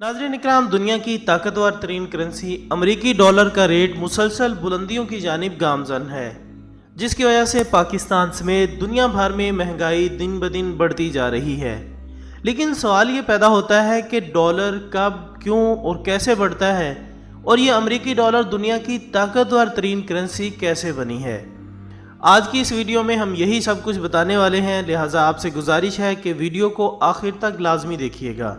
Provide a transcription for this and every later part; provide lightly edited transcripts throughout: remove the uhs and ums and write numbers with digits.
नाज़रीन इकराम, दुनिया की ताकतवर तरीन करेंसी अमरीकी डॉलर का रेट मुसलसल बुलंदियों की जानिब गामजन है, जिसकी वजह से पाकिस्तान समेत दुनिया भर में महंगाई दिन ब दिन बढ़ती जा रही है। लेकिन सवाल ये पैदा होता है कि डॉलर कब, क्यों और कैसे बढ़ता है, और ये अमरीकी डॉलर दुनिया की ताकतवर तरीन करेंसी कैसे बनी है। आज की इस वीडियो में हम यही सब कुछ बताने वाले हैं, लिहाजा आपसे गुजारिश है कि वीडियो को आखिर तक लाजमी देखिएगा।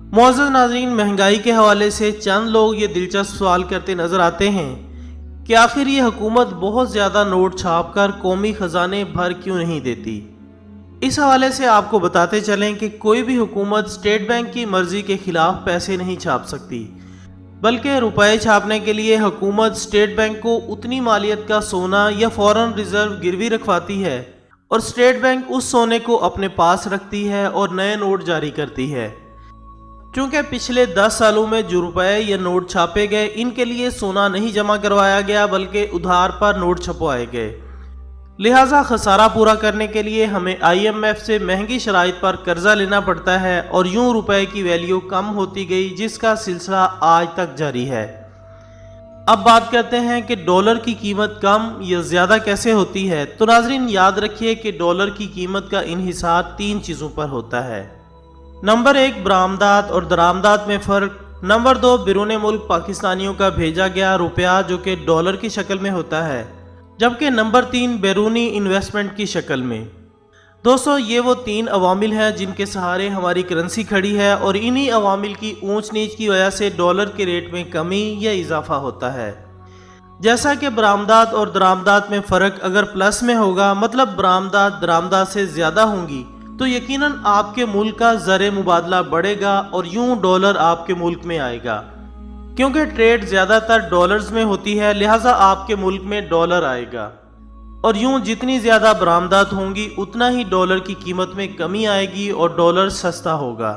मुअज़्ज़ज़ नाज़रीन, महंगाई के हवाले से चंद लोग ये दिलचस्प सवाल करते नज़र आते हैं कि आखिर ये हुकूमत बहुत ज़्यादा नोट छाप कर कौमी ख़जाने भर क्यों नहीं देती। इस हवाले से आपको बताते चलें कि कोई भी हुकूमत स्टेट बैंक की मर्ज़ी के ख़िलाफ़ पैसे नहीं छाप सकती, बल्कि रुपए छापने के लिए हुकूमत स्टेट बैंक को उतनी मालियत का सोना या फॉरेन रिज़र्व गिरवी रखवाती है और स्टेट बैंक उस सोने को अपने पास रखती है और नए नोट जारी करती है। क्योंकि पिछले 10 सालों में जो रुपए या नोट छापे गए, इनके लिए सोना नहीं जमा करवाया गया बल्कि उधार पर नोट छपवाए गए। लिहाजा खसारा पूरा करने के लिए हमें IMF से महंगी शराइत पर कर्जा लेना पड़ता है और यूं रुपए की वैल्यू कम होती गई, जिसका सिलसिला आज तक जारी है। अब बात करते हैं कि डॉलर की कीमत कम या ज़्यादा कैसे होती है। तो नाज़रीन, याद रखिए कि डॉलर की कीमत का इन्हिसार 3 चीज़ों पर होता है। नंबर 1, बरामदात और दरामदात में फ़र्क। नंबर 2, बिरूने मुल्क पाकिस्तानियों का भेजा गया रुपया जो कि डॉलर की शक्ल में होता है, जबकि नंबर 3, बैरूनी इन्वेस्टमेंट की शक्ल में। दोस्तों, ये वो 3 अवामिल हैं जिनके सहारे हमारी करेंसी खड़ी है और इन्हीं अवामिल की ऊंच नीच की वजह से डॉलर के रेट में कमी या इजाफा होता है। जैसा कि बरामदात और दरामदात में फ़र्क अगर प्लस में होगा, मतलब बरामदात दरामदात से ज़्यादा होंगी, तो यकीनन आपके मुल्क का ज़र मुबादला बढ़ेगा और यूं डॉलर आपके मुल्क में आएगा। क्योंकि ट्रेड ज़्यादातर डॉलर्स में होती है, लिहाजा आपके मुल्क में डॉलर आएगा और यूं जितनी ज़्यादा बरामदात होंगी उतना ही डॉलर की कीमत में कमी आएगी और डॉलर सस्ता होगा।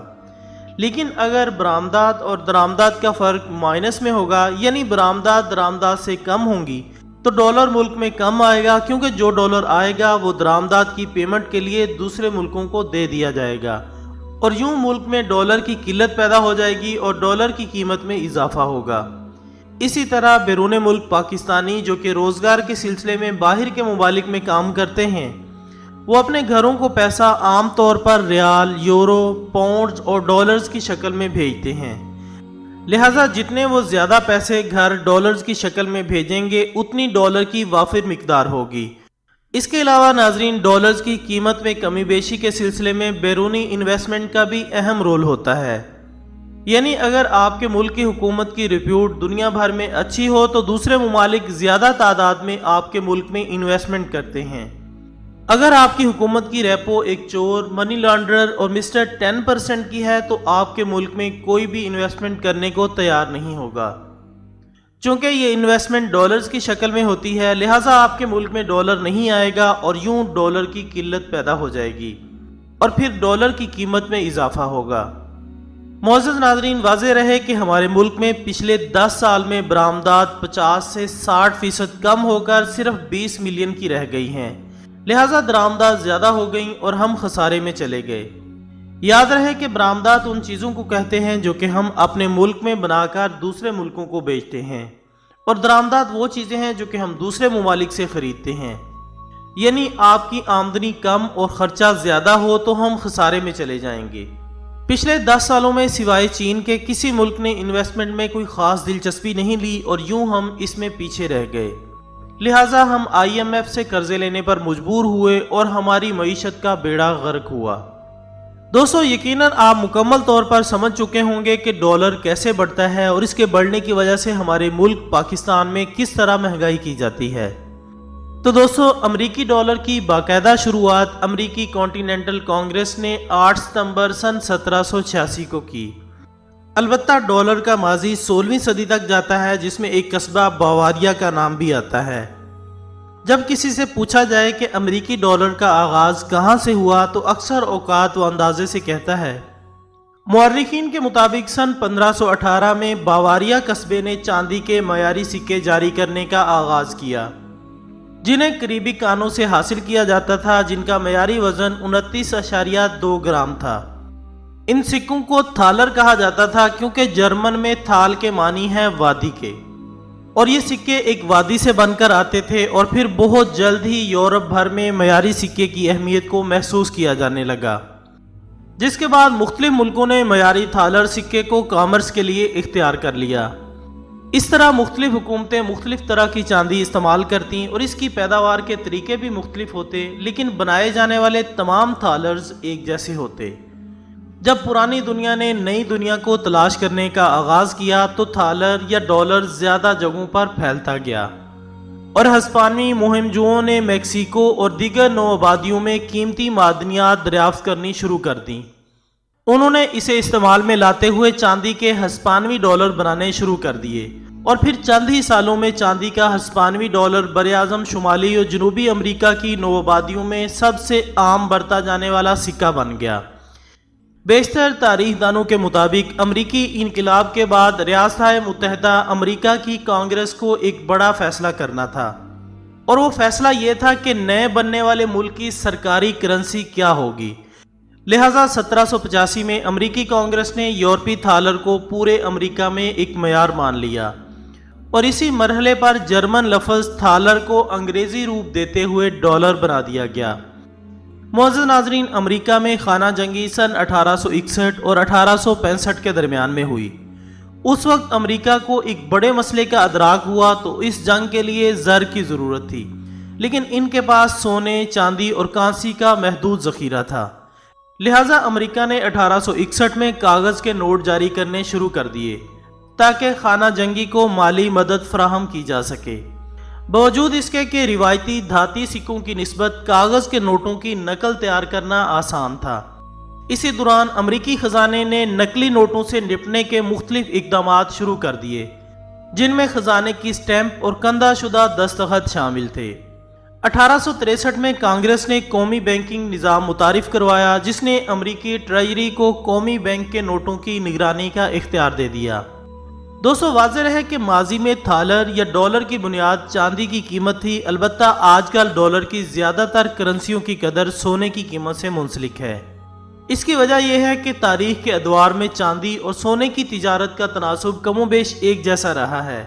लेकिन अगर बरामदात और दरामदात का फ़र्क माइनस में होगा, यानी बरामदात दरामदात से कम होंगी, तो डॉलर मुल्क में कम आएगा, क्योंकि जो डॉलर आएगा वो दरामदात की पेमेंट के लिए दूसरे मुल्कों को दे दिया जाएगा और यूं मुल्क में डॉलर की किल्लत पैदा हो जाएगी और डॉलर की कीमत में इजाफा होगा। इसी तरह बैरूने मुल्क पाकिस्तानी जो कि रोज़गार के सिलसिले में बाहर के मुमालिक में काम करते हैं, वो अपने घरों को पैसा आम तौर पर रियाल, यूरो, पाउंड और डॉलर्स की शक्ल में भेजते हैं। लिहाजा जितने वो ज़्यादा पैसे घर डॉलर्स की शक्ल में भेजेंगे, उतनी डॉलर की वाफिर मिकदार होगी। इसके अलावा नाजरीन, डॉलर्स की कीमत में कमी बेशी के सिलसिले में बैरूनी इन्वेस्टमेंट का भी अहम रोल होता है। यानी अगर आपके मुल्क की हुकूमत की रिप्यूट दुनिया भर में अच्छी हो तो दूसरे मुमालिक ज़्यादा तादाद में आपके मुल्क में इन्वेस्टमेंट करते हैं। अगर आपकी हुकूमत की रेपो एक चोर, मनी लॉन्ड्रर और मिस्टर 10% की है, तो आपके मुल्क में कोई भी इन्वेस्टमेंट करने को तैयार नहीं होगा। चूँकि ये इन्वेस्टमेंट डॉलर्स की शक्ल में होती है, लिहाजा आपके मुल्क में डॉलर नहीं आएगा और यूं डॉलर की किल्लत पैदा हो जाएगी और फिर डॉलर की कीमत में इजाफा होगा। मुअज़्ज़ज़ नाज़रीन, वाज़ेह रहे कि हमारे मुल्क में पिछले 10 साल में बरामदात 50 से 60% कम होकर सिर्फ 20 मिलियन की रह गई हैं। लिहाजा दरामदात ज़्यादा हो गई और हम खसारे में चले गए। याद रहे कि बरामदात उन चीज़ों को कहते हैं जो कि हम अपने मुल्क में बनाकर दूसरे मुल्कों को बेचते हैं, और दरामदात वो चीज़ें हैं जो कि हम दूसरे ममालिक से ख़रीदते हैं। यानी आपकी आमदनी कम और ख़र्चा ज़्यादा हो तो हम खसारे में चले जाएंगे। पिछले 10 सालों में सिवाय चीन के किसी मुल्क ने इन्वेस्टमेंट में कोई ख़ास दिलचस्पी नहीं ली और यूं हम इसमें पीछे रह गए। लिहाजा हम IMF से कर्जे लेने पर मजबूर हुए और हमारी मईशत का बेड़ा गर्क हुआ। दोस्तों, यकीनन आप मुकम्मल तौर पर समझ चुके होंगे कि डॉलर कैसे बढ़ता है और इसके बढ़ने की वजह से हमारे मुल्क पाकिस्तान में किस तरह महंगाई की जाती है। तो दोस्तों, अमरीकी डॉलर की बाकायदा शुरुआत अमरीकी कॉन्टिनेंटल कांग्रेस ने 8 सितंबर सन 1786 को की। अलबत्ता डॉलर का माजी 16वीं सदी तक जाता है, जिसमें एक कस्बा बावारिया का नाम भी आता है। जब किसी से पूछा जाए कि अमरीकी डॉलर का आगाज़ कहाँ से हुआ, तो अक्सर औकात व अंदाजे से कहता है। मुअर्रिखीन के मुताबिक सन 1518 में बावारिया कस्बे ने चांदी के मयारी सिक्के जारी करने का आगाज़ किया, जिन्हें करीबी कानों से हासिल किया जाता था, जिनका मयारी वज़न 29.2 ग्राम था। ان سکوں کو تھالر کہا جاتا تھا کیونکہ جرمن میں تھال کے معنی ہے وادی کے، اور یہ سکے ایک وادی سے بن کر آتے تھے اور پھر بہت جلد ہی یورپ بھر میں معیاری سکے کی اہمیت کو محسوس کیا جانے لگا، جس کے بعد مختلف ملکوں نے معیاری تھالر سکے کو کامرس کے لیے اختیار کر لیا۔ اس طرح مختلف حکومتیں مختلف طرح کی چاندی استعمال کرتیں اور اس کی پیداوار کے طریقے بھی مختلف ہوتے، لیکن بنائے جانے والے تمام تھالرز ایک جیسے ہوتے۔ جب پرانی دنیا نے نئی دنیا کو تلاش کرنے کا آغاز کیا تو تھالر یا ڈالر زیادہ جگہوں پر پھیلتا گیا، اور ہسپانوی مہم جوؤں نے میکسیکو اور دیگر نو آبادیوں میں قیمتی معدنیات دریافت کرنی شروع کر دیں۔ انہوں نے اسے استعمال میں لاتے ہوئے چاندی کے ہسپانوی ڈالر بنانے شروع کر دیے، اور پھر چند ہی سالوں میں چاندی کا ہسپانوی ڈالر براعظم شمالی اور جنوبی امریکہ کی نو آبادیوں میں سب سے عام برتا جانے والا سکہ بن گیا۔ بیشتر تاریخ دانوں کے مطابق امریکی انقلاب کے بعد ریاستہائے متحدہ امریکہ کی کانگریس کو ایک بڑا فیصلہ کرنا تھا، اور وہ فیصلہ یہ تھا کہ نئے بننے والے ملک کی سرکاری کرنسی کیا ہوگی۔ لہٰذا 1785 میں امریکی کانگریس نے یورپی تھالر کو پورے امریکہ میں ایک معیار مان لیا، اور اسی مرحلے پر جرمن لفظ تھالر کو انگریزی روپ دیتے ہوئے ڈالر بنا دیا گیا۔ معزز ناظرین، امریکہ میں خانہ جنگی سن 1861 اور 1865 کے درمیان میں ہوئی۔ اس وقت امریکہ کو ایک بڑے مسئلے کا ادراک ہوا تو اس جنگ کے لیے زر کی ضرورت تھی، لیکن ان کے پاس سونے، چاندی اور کانسی کا محدود ذخیرہ تھا۔ لہٰذا امریکہ نے 1861 میں کاغذ کے نوٹ جاری کرنے شروع کر دیے تاکہ خانہ جنگی کو مالی مدد فراہم کی جا سکے۔ باوجود اس کے کہ روایتی دھاتی سکوں کی نسبت کاغذ کے نوٹوں کی نقل تیار کرنا آسان تھا، اسی دوران امریکی خزانے نے نقلی نوٹوں سے نپٹنے کے مختلف اقدامات شروع کر دیے، جن میں خزانے کی سٹیمپ اور کندہ شدہ دستخط شامل تھے۔ 1863 میں کانگریس نے قومی بینکنگ نظام متعارف کروایا، جس نے امریکی ٹریجری کو قومی بینک کے نوٹوں کی نگرانی کا اختیار دے دیا۔ دوستو، واضح رہے کہ ماضی میں تھالر یا ڈالر کی بنیاد چاندی کی قیمت تھی، البتہ آج کل ڈالر کی زیادہ تر کرنسیوں کی قدر سونے کی قیمت سے منسلک ہے۔ اس کی وجہ یہ ہے کہ تاریخ کے ادوار میں چاندی اور سونے کی تجارت کا تناسب کم و بیش ایک جیسا رہا ہے۔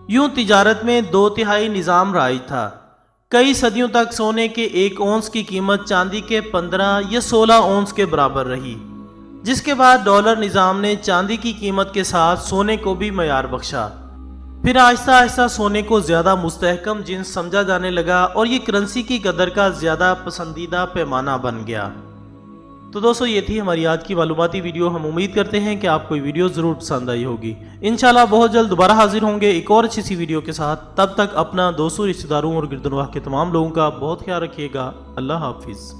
یوں تجارت میں 2/3 نظام رائج تھا۔ کئی صدیوں تک سونے کے 1 اونس کی قیمت چاندی کے 15 یا 16 اونس کے برابر رہی، جس کے بعد ڈالر نظام نے چاندی کی قیمت کے ساتھ سونے کو بھی معیار بخشا۔ پھر آہستہ آہستہ سونے کو زیادہ مستحکم جنس سمجھا جانے لگا اور یہ کرنسی کی قدر کا زیادہ پسندیدہ پیمانہ بن گیا۔ تو دوستو، یہ تھی ہماری آج کی معلوماتی ویڈیو۔ ہم امید کرتے ہیں کہ آپ کو یہ ویڈیو ضرور پسند آئی ہوگی۔ انشاءاللہ بہت جلد دوبارہ حاضر ہوں گے ایک اور اچھی سی ویڈیو کے ساتھ۔ تب تک اپنا، دوستوں، رشتہ داروں اور گردنواح کے تمام لوگوں کا بہت خیال رکھیے گا۔ اللہ حافظ۔